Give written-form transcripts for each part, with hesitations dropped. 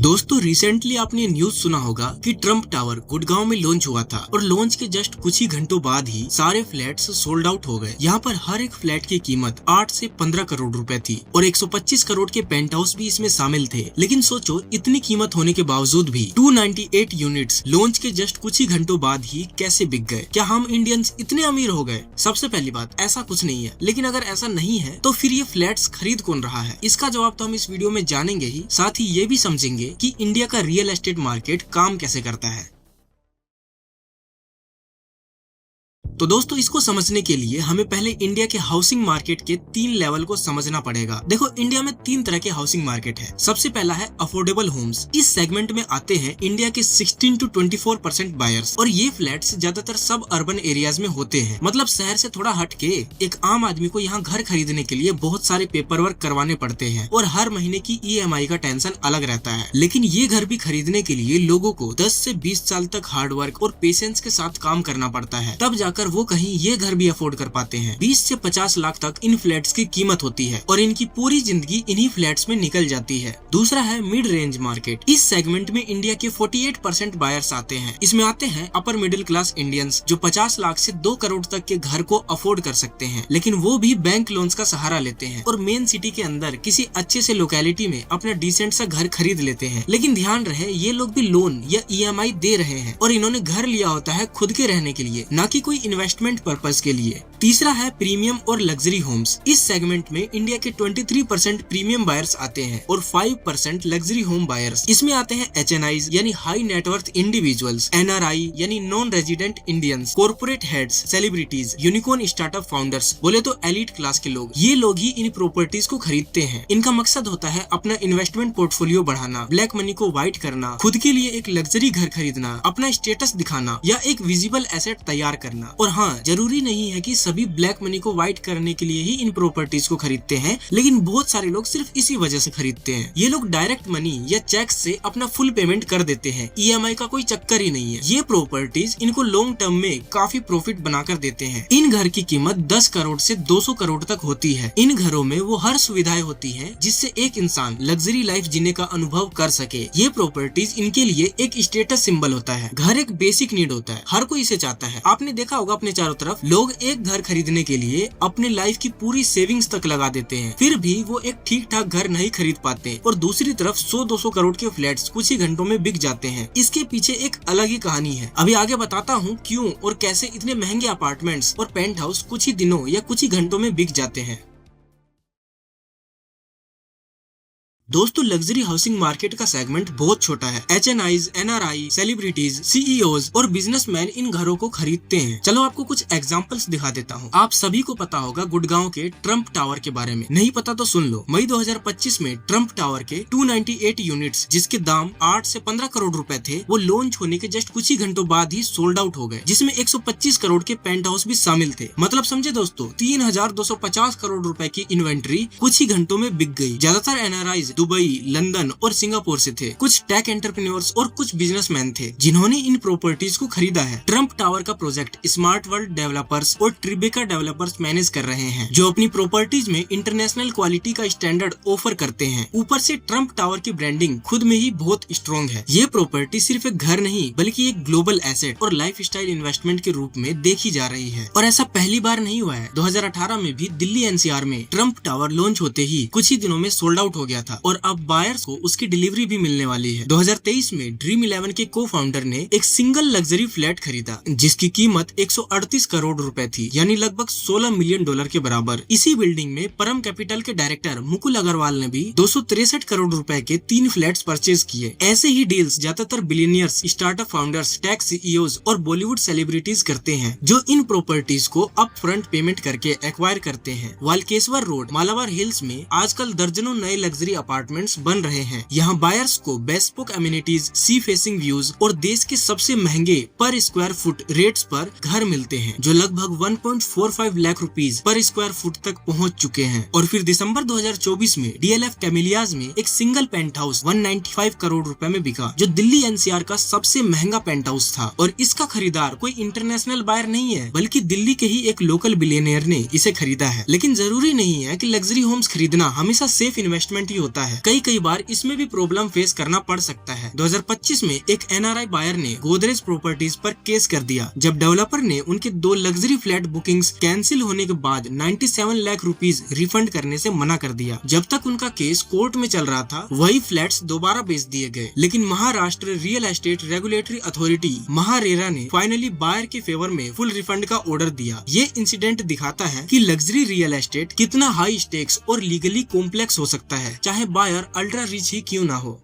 दोस्तों रिसेंटली आपने न्यूज सुना होगा कि ट्रम्प टावर गुड़गांव में लॉन्च हुआ था और लॉन्च के जस्ट कुछ ही घंटों बाद ही सारे फ्लैट्स सोल्ड आउट हो गए। यहाँ पर हर एक फ्लैट की कीमत 8 से 15 करोड़ रुपए थी और 125 करोड़ के पेंट हाउस भी इसमें शामिल थे। लेकिन सोचो इतनी कीमत होने के बावजूद भी 298 यूनिट्स लॉन्च के जस्ट कुछ ही घंटों बाद ही कैसे बिक गए? क्या हम इंडियंस इतने अमीर हो गए? सबसे पहली बात, ऐसा कुछ नहीं है। लेकिन अगर ऐसा नहीं है तो फिर ये फ्लैट्स खरीद कौन रहा है? इसका जवाब तो हम इस वीडियो में जानेंगे ही, साथ ही ये भी समझेंगे कि इंडिया का रियल एस्टेट मार्केट काम कैसे करता है। तो दोस्तों इसको समझने के लिए हमें पहले इंडिया के हाउसिंग मार्केट के 3 लेवल को समझना पड़ेगा। देखो इंडिया में 3 तरह के हाउसिंग मार्केट है। सबसे पहला है अफोर्डेबल होम्स। इस सेगमेंट में आते हैं इंडिया के 16 to 24% बायर्स और ये फ्लैट्स ज्यादातर सब अर्बन एरियाज में होते हैं। मतलब शहर से थोड़ा हट के एक आम आदमी को यहाँ घर खरीदने के लिए बहुत सारे पेपर वर्क करवाने पड़ते हैं और हर महीने की EMI का टेंशन अलग रहता है। लेकिन ये घर भी खरीदने के लिए लोगों को 10 से 20 साल तक हार्डवर्क और पेशेंस के साथ काम करना पड़ता है, तब जाकर वो कहीं ये घर भी अफोर्ड कर पाते हैं। 20 से 50 लाख तक इन फ्लैट्स की कीमत होती है और इनकी पूरी जिंदगी इन्हीं फ्लैट्स में निकल जाती है। दूसरा है मिड रेंज मार्केट। इस सेगमेंट में इंडिया के 48% बायर्स आते हैं। इसमें आते हैं अपर मिडिल क्लास इंडियंस जो 50 लाख से 2 करोड़ तक के घर को अफोर्ड कर सकते हैं, लेकिन वो भी बैंक लोन्स का सहारा लेते हैं और मेन सिटी के अंदर किसी अच्छे से लोकेलिटी में अपना डिसेंट सा घर खरीद लेते हैं। लेकिन ध्यान रहे ये लोग भी लोन या EMI दे रहे हैं और इन्होंने घर लिया होता है खुद के रहने के लिए, न कि कोई इन्वेस्टमेंट पर्पस के लिए। तीसरा है प्रीमियम और लग्जरी होम्स। इस सेगमेंट में इंडिया के 23% प्रीमियम बायर्स आते हैं और 5% लग्जरी होम बायर्स। इसमें आते हैं HNIs यानी हाई नेटवर्थ इंडिविजुअल्स, NRI यानी non resident Indians, corporate heads, celebrities, unicorn startup founders, बोले तो एलिट क्लास के लोग। ये लोग ही इन प्रॉपर्टीज को खरीदते हैं। इनका मकसद होता है अपना इन्वेस्टमेंट पोर्टफोलियो बढ़ाना, ब्लैक मनी को व्हाइट करना, खुद के लिए एक लग्जरी घर खरीदना, अपना स्टेटस दिखाना या एक विजिबल एसेट तैयार करना। और हाँ, जरूरी नहीं है कि सभी ब्लैक मनी को व्हाइट करने के लिए ही इन प्रॉपर्टीज को खरीदते हैं, लेकिन बहुत सारे लोग सिर्फ इसी वजह से खरीदते हैं। ये लोग डायरेक्ट मनी या चेक से अपना फुल पेमेंट कर देते हैं। EMI का कोई चक्कर ही नहीं है। ये प्रॉपर्टीज इनको लॉन्ग टर्म में काफी प्रॉफिट बनाकर देते हैं। इन घर की कीमत 10 करोड़ से 200 करोड़ तक होती है। इन घरों में वो हर सुविधाएं होती है जिससे एक इंसान लग्जरी लाइफ जीने का अनुभव कर सके। ये प्रॉपर्टीज इनके लिए एक स्टेटस सिंबल होता है। घर एक बेसिक नीड होता है, हर कोई इसे चाहता है। आपने देखा होगा अपने चारों तरफ लोग एक घर खरीदने के लिए अपने लाइफ की पूरी सेविंग्स तक लगा देते हैं, फिर भी वो एक ठीक ठाक घर नहीं खरीद पाते और दूसरी तरफ 100-200 करोड़ के फ्लैट्स कुछ ही घंटों में बिक जाते हैं। इसके पीछे एक अलग ही कहानी है। अभी आगे बताता हूँ क्यों और कैसे इतने महंगे अपार्टमेंट्स और पेंट हाउस कुछ ही दिनों या कुछ ही घंटों में बिक जाते हैं। दोस्तों लग्जरी हाउसिंग मार्केट का सेगमेंट बहुत छोटा है। HNIs, NRI, सेलिब्रिटीज, CEOs और बिजनेसमैन इन घरों को खरीदते हैं। चलो आपको कुछ एग्जांपल्स दिखा देता हूँ। आप सभी को पता होगा गुड़गांव के ट्रम्प टावर के बारे में, नहीं पता तो सुन लो। मई 2025 में ट्रम्प टावर के 298 यूनिट्स जिसके दाम 8 से 15 करोड़ रुपए थे, वो लॉन्च होने के जस्ट कुछ ही घंटों बाद ही सोल्ड आउट हो गए, जिसमें 125 करोड़ के पेंट हाउस भी शामिल थे। मतलब समझे दोस्तों, 3250 करोड़ रुपए की इन्वेंट्री कुछ ही घंटों में बिक गई। ज्यादातर NRIs दुबई, लंदन और सिंगापुर से थे। कुछ टेक एंटरप्रेन्योर्स और कुछ बिजनेसमैन थे जिन्होंने इन प्रॉपर्टीज को खरीदा है। ट्रम्प टावर का प्रोजेक्ट स्मार्ट वर्ल्ड डेवलपर्स और ट्रिबेका डेवलपर्स मैनेज कर रहे हैं, जो अपनी प्रॉपर्टीज में इंटरनेशनल क्वालिटी का स्टैंडर्ड ऑफर करते हैं। ऊपर से ट्रम्प टावर की ब्रांडिंग खुद में ही बहुत स्ट्रॉन्ग है। ये प्रॉपर्टी सिर्फ एक घर नहीं बल्कि एक ग्लोबल एसेट और लाइफ स्टाइल इन्वेस्टमेंट के रूप में देखी जा रही है। और ऐसा पहली बार नहीं हुआ है। 2018 में भी दिल्ली NCR में ट्रम्प टावर लॉन्च होते ही कुछ ही दिनों में सोल्ड आउट हो गया था और अब बायर्स को उसकी डिलीवरी भी मिलने वाली है। 2023 में ड्रीम 11 के को-फाउंडर ने एक सिंगल लग्जरी फ्लैट खरीदा जिसकी कीमत 138 करोड़ रुपए थी, यानी लगभग $16 मिलियन के बराबर। इसी बिल्डिंग में परम कैपिटल के डायरेक्टर मुकुल अग्रवाल ने भी 263 करोड़ रुपए के 3 फ्लैट्स परचेज किए। ऐसे ही डील्स ज्यादातर billionaires, startup founders, tech CEOs और बॉलीवुड सेलिब्रिटीज करते हैं, जो इन प्रॉपर्टीज को अप फ्रंट पेमेंट करके एक्वायर करते हैं। वालकेश्वर रोड, मालाबार हिल्स में आजकल दर्जनों नए लग्जरी अपार्टमेंट्स बन रहे हैं। यहाँ बायर्स को bespoke amenities, sea facing views और देश के सबसे महंगे पर स्क्वायर फुट रेट्स पर घर मिलते हैं, जो लगभग 1.45 लाख रुपीस पर स्क्वायर फुट तक पहुँच चुके हैं। और फिर दिसंबर 2024 में DLF कैमिलियाज में एक सिंगल पेंट हाउस 195 करोड़ रुपए में बिका, जो दिल्ली NCR का सबसे महंगा पेंट हाउस था। और इसका खरीदार कोई इंटरनेशनल बायर नहीं है, बल्कि दिल्ली के ही एक लोकल बिलियनियर ने इसे खरीदा है। लेकिन जरूरी नहीं है कि लग्जरी होम्स खरीदना हमेशा सेफ इन्वेस्टमेंट ही होता है। कई बार इसमें भी प्रॉब्लम फेस करना पड़ सकता है। 2025 में एक NRI बायर ने गोदरेज प्रॉपर्टीज पर केस कर दिया जब डेवलपर ने उनके 2 लग्जरी फ्लैट बुकिंग्स कैंसिल होने के बाद 97 लाख रुपीस रिफंड करने से मना कर दिया। जब तक उनका केस कोर्ट में चल रहा था वही फ्लैट्स दोबारा बेच दिए गए, लेकिन Maharashtra real estate regulatory authority MahaRERA ने फाइनली बायर के फेवर में फुल रिफंड का ऑर्डर दिया। ये इंसिडेंट दिखाता है कि लग्जरी रियल एस्टेट कितना हाई स्टेक्स और लीगली कॉम्प्लेक्स हो सकता है, चाहे बायर अल्ट्रा रिच ही क्यों ना हो।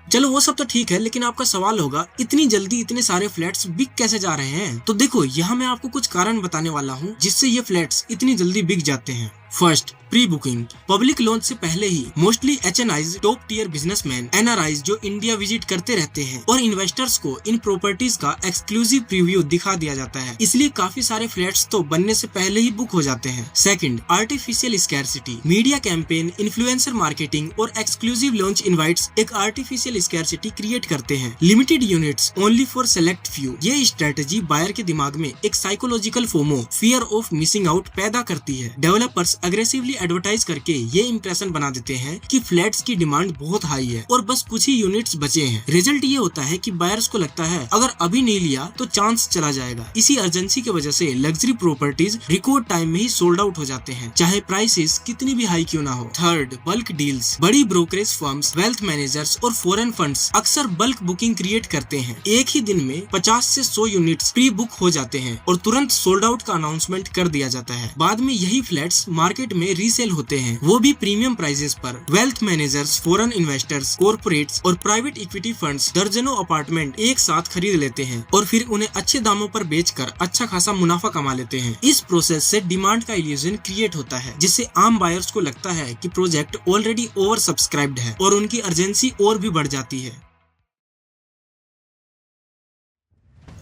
चलो वो सब तो ठीक है, लेकिन आपका सवाल होगा इतनी जल्दी इतने सारे फ्लैट्स बिक कैसे जा रहे हैं। तो देखो यहाँ मैं आपको कुछ कारण बताने वाला हूँ जिससे ये फ्लैट्स इतनी जल्दी बिक जाते हैं। First, pre booking. Public launch से पहले ही mostly HNIs, top tier businessman, NRIs जो इंडिया विजिट करते रहते हैं और इन्वेस्टर्स को इन प्रॉपर्टीज का एक्सक्लूसिव प्रीव्यू दिखा दिया जाता है, इसलिए काफी सारे फ्लैट्स तो बनने से पहले ही बुक हो जाते हैं। Second, artificial scarcity. Media campaign, influencer marketing और एक्सक्लूसिव लॉन्च इनवाइट्स एक आर्टिफिशियल स्कैरसिटी क्रिएट करते हैं। Limited units only for select few. ये स्ट्रेटेजी बायर के दिमाग में एक psychological FOMO, fear of missing out पैदा करती है। डेवलपर्स अग्रेसिवली एडवर्टाइज करके ये इंप्रेशन बना देते हैं कि फ्लैट्स की डिमांड बहुत हाई है और बस कुछ ही यूनिट्स बचे हैं। रिजल्ट ये होता है कि बायर्स को लगता है अगर अभी नहीं लिया तो चांस चला जाएगा। इसी अर्जेंसी की वजह से लग्जरी प्रॉपर्टीज रिकॉर्ड टाइम में ही सोल्ड आउट हो जाते हैं, चाहे प्राइसेस कितनी भी हाई क्यों ना हो। Third, bulk deals. बड़ी ब्रोकरेज फर्म्स, वेल्थ मैनेजर्स और फॉरेन फंड्स अक्सर बल्क बुकिंग क्रिएट करते हैं। एक ही दिन में 50 से 100 यूनिट्स प्री बुक हो जाते हैं और तुरंत सोल्ड आउट का अनाउंसमेंट कर दिया जाता है। बाद में यही फ्लैट्स मार्केट में रीसेल होते हैं, वो भी प्रीमियम प्राइसेस पर। Wealth managers, foreign investors, corporates और प्राइवेट इक्विटी फंड्स दर्जनों अपार्टमेंट एक साथ खरीद लेते हैं और फिर उन्हें अच्छे दामों पर बेचकर अच्छा खासा मुनाफा कमा लेते हैं। इस प्रोसेस से डिमांड का इल्यूजन क्रिएट होता है, जिससे आम बायर्स को लगता है कि प्रोजेक्ट ऑलरेडी ओवर सब्सक्राइब्ड है और उनकी अर्जेंसी और भी बढ़ जाती है।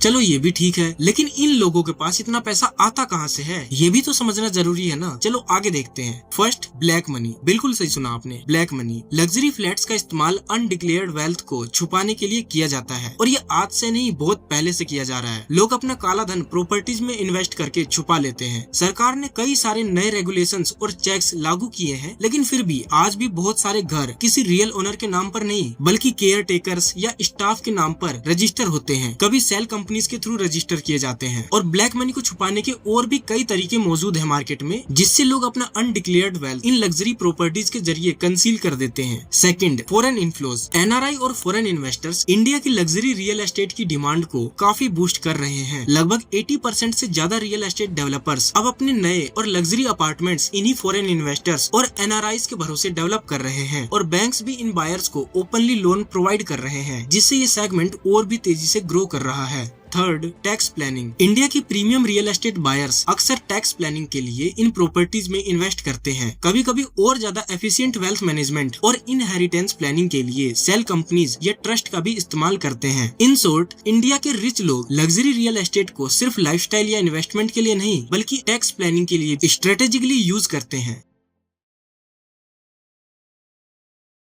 चलो ये भी ठीक है, लेकिन इन लोगों के पास इतना पैसा आता कहाँ से है, ये भी तो समझना जरूरी है ना। चलो आगे देखते हैं। First, black money. बिल्कुल सही सुना आपने, ब्लैक मनी। लग्जरी फ्लैट्स का इस्तेमाल अनडिक्लेयर्ड वेल्थ को छुपाने के लिए किया जाता है और ये आज से नहीं बहुत पहले से किया जा रहा है। लोग अपना काला धन प्रॉपर्टीज में इन्वेस्ट करके छुपा लेते हैं। सरकार ने कई सारे नए रेगुलेशंस और चेक्स लागू किए हैं, लेकिन फिर भी आज भी बहुत सारे घर किसी रियल ओनर के नाम पर नहीं बल्कि केयर टेकर्स या स्टाफ के नाम पर रजिस्टर होते हैं। कभी सेल कंपनीज के थ्रू रजिस्टर किए जाते हैं। और ब्लैक मनी को छुपाने के और भी कई तरीके मौजूद है मार्केट में, जिससे लोग अपना undeclared wealth in luxury properties के जरिए कंसील कर देते हैं। Second, foreign inflows. NRI और फॉरेन इन्वेस्टर्स इंडिया की लग्जरी रियल एस्टेट की डिमांड को काफी बूस्ट कर रहे हैं। लगभग 80% से ज्यादा रियल एस्टेट डेवलपर्स अब अपने नए और लग्जरी अपार्टमेंट्स इन्हीं फॉरेन इन्वेस्टर्स और NRIs के भरोसे डेवलप कर रहे हैं और बैंक्स भी इन बायर्स को ओपनली लोन प्रोवाइड कर रहे हैं, जिससे ये सेगमेंट और भी तेजी से ग्रो कर रहा है। Third, tax planning. इंडिया की प्रीमियम रियल एस्टेट बायर्स अक्सर टैक्स प्लानिंग के लिए इन प्रॉपर्टीज में इन्वेस्ट करते हैं। कभी कभी और ज्यादा एफिशिएंट वेल्थ मैनेजमेंट और इनहेरिटेंस प्लानिंग के लिए सेल कंपनीज या ट्रस्ट का भी इस्तेमाल करते हैं। इन शॉर्ट, इंडिया के रिच लोग लग्जरी रियल एस्टेट को सिर्फ लाइफस्टाइल या इन्वेस्टमेंट के लिए नहीं बल्कि टैक्स प्लानिंग के लिए स्ट्रेटेजिकली यूज करते हैं।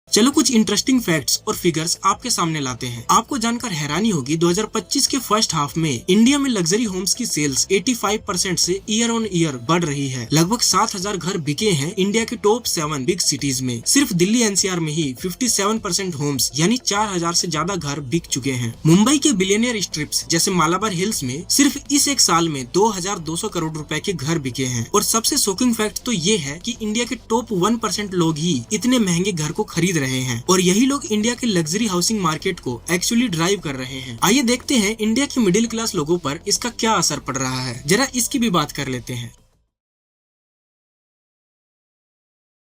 चलो कुछ इंटरेस्टिंग फैक्ट्स और फिगर्स आपके सामने लाते हैं। आपको जानकर हैरानी होगी, 2025 के फर्स्ट हाफ में इंडिया में लग्जरी होम्स की सेल्स 85% से ईयर ऑन ईयर बढ़ रही है। लगभग 7,000 घर बिके हैं इंडिया के टॉप 7 बिग सिटीज में। सिर्फ दिल्ली NCR में ही 57% होम्स यानी 4,000 से ज्यादा घर बिक चुके हैं। मुंबई के बिलियनियर स्ट्रिप्स जैसे मालाबार हिल्स में सिर्फ इस एक साल में 2,200 करोड़ रुपए के घर बिके हैं। और सबसे शॉकिंग फैक्ट तो ये है कि इंडिया के टॉप 1% लोग ही इतने महंगे घर को खरीद रहे हैं और यही लोग इंडिया के लग्जरी हाउसिंग मार्केट को एक्चुअली ड्राइव कर रहे हैं। आइए देखते हैं इंडिया के मिडिल क्लास लोगों पर इसका क्या असर पड़ रहा है। जरा इसकी भी बात कर लेते हैं।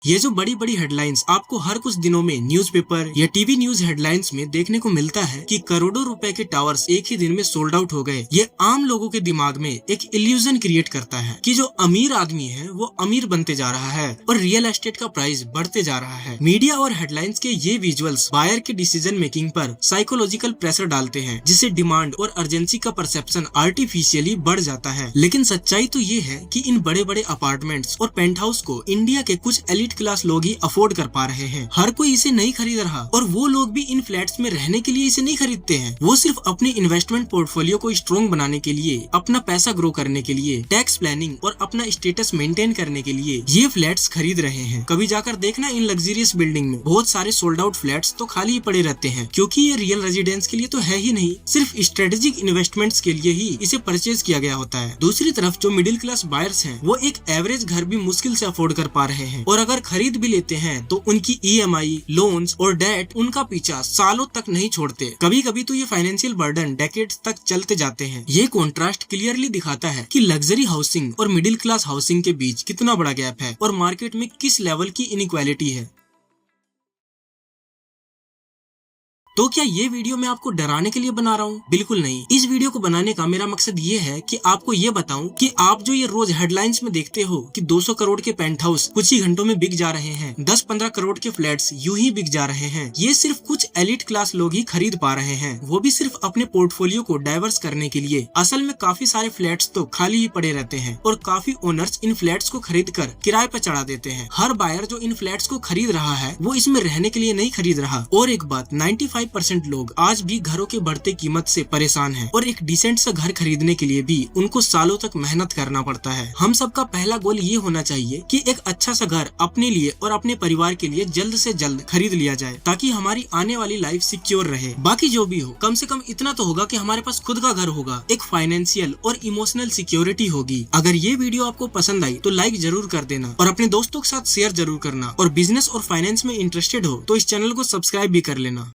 ये जो बड़ी बड़ी हेडलाइंस आपको हर कुछ दिनों में न्यूज़पेपर या टीवी न्यूज हेडलाइंस में देखने को मिलता है कि करोड़ों रुपए के टावर्स एक ही दिन में सोल्ड आउट हो गए, ये आम लोगों के दिमाग में एक इल्यूजन क्रिएट करता है कि जो अमीर आदमी है वो अमीर बनते जा रहा है और रियल एस्टेट का प्राइस बढ़ते जा रहा है। मीडिया और हेडलाइंस के ये विजुअल्स बायर के डिसीजन मेकिंग पर साइकोलॉजिकल प्रेशर डालते हैं, जिससे डिमांड और अर्जेंसी का परसेप्शन आर्टिफिशियली बढ़ जाता है। लेकिन सच्चाई तो ये है कि इन बड़े बड़े अपार्टमेंट्स और पेंट हाउस को इंडिया के कुछ एलिट एलिट क्लास लोग ही अफोर्ड कर पा रहे हैं। हर कोई इसे नहीं खरीद रहा और वो लोग भी इन फ्लैट्स में रहने के लिए इसे नहीं खरीदते हैं। वो सिर्फ अपने इन्वेस्टमेंट पोर्टफोलियो को स्ट्रॉन्ग बनाने के लिए, अपना पैसा ग्रो करने के लिए, टैक्स प्लानिंग और अपना स्टेटस मेंटेन करने के लिए ये फ्लैट्स खरीद रहे हैं। कभी जाकर देखना इन लग्जरियस बिल्डिंग में बहुत सारे सोल्ड आउट फ्लैट्स तो खाली ही पड़े रहते हैं, क्योंकि ये रियल रेजिडेंस के लिए तो है ही नहीं, सिर्फ स्ट्रेटेजिक इन्वेस्टमेंट्स के लिए ही इसे परचेज किया गया होता है। दूसरी तरफ जो मिडिल क्लास बायर्स हैं, वो एक एवरेज घर भी मुश्किल से अफोर्ड कर पा रहे हैं और अगर खरीद भी लेते हैं तो उनकी ईएमआई, लोन्स और डेट उनका पीछा सालों तक नहीं छोड़ते। कभी कभी तो ये फाइनेंशियल बर्डन डेकेड्स तक चलते जाते हैं। ये कॉन्ट्रास्ट क्लियरली दिखाता है कि लग्जरी हाउसिंग और मिडिल क्लास हाउसिंग के बीच कितना बड़ा गैप है और मार्केट में किस लेवल की इनइक्वालिटी है। तो क्या ये वीडियो मैं आपको डराने के लिए बना रहा हूँ? बिल्कुल नहीं। इस वीडियो को बनाने का मेरा मकसद ये है कि आपको ये बताऊं कि आप जो ये रोज हेडलाइंस में देखते हो कि 200 करोड़ के पेंट हाउस कुछ ही घंटों में बिक जा रहे हैं, 10-15 करोड़ के फ्लैट्स यूं ही बिक जा रहे हैं, ये सिर्फ कुछ एलिट क्लास लोग ही खरीद पा रहे हैं, वो भी सिर्फ अपने पोर्टफोलियो को डाइवर्स करने के लिए। असल में काफी सारे फ्लैट्स तो खाली ही पड़े रहते हैं और काफी ओनर्स इन फ्लैट्स को खरीद कर किराए पर चढ़ा देते हैं। हर बायर जो इन फ्लैट्स को खरीद रहा है वो इसमें रहने के लिए नहीं खरीद रहा। और एक बात, 95% लोग आज भी घरों के बढ़ते कीमत से परेशान हैं और एक डिसेंट सा घर खरीदने के लिए भी उनको सालों तक मेहनत करना पड़ता है। हम सबका पहला गोल ये होना चाहिए कि एक अच्छा सा घर अपने लिए और अपने परिवार के लिए जल्द से जल्द खरीद लिया जाए, ताकि हमारी आने वाली लाइफ सिक्योर रहे। बाकी जो भी हो, कम से कम इतना तो होगा कि हमारे पास खुद का घर होगा, एक फाइनेंशियल और इमोशनल सिक्योरिटी होगी। अगर ये वीडियो आपको पसंद आई तो लाइक जरूर कर देना और अपने दोस्तों के साथ शेयर जरूर करना, और बिजनेस और फाइनेंस में इंटरेस्टेड हो तो इस चैनल को सब्सक्राइब भी कर लेना।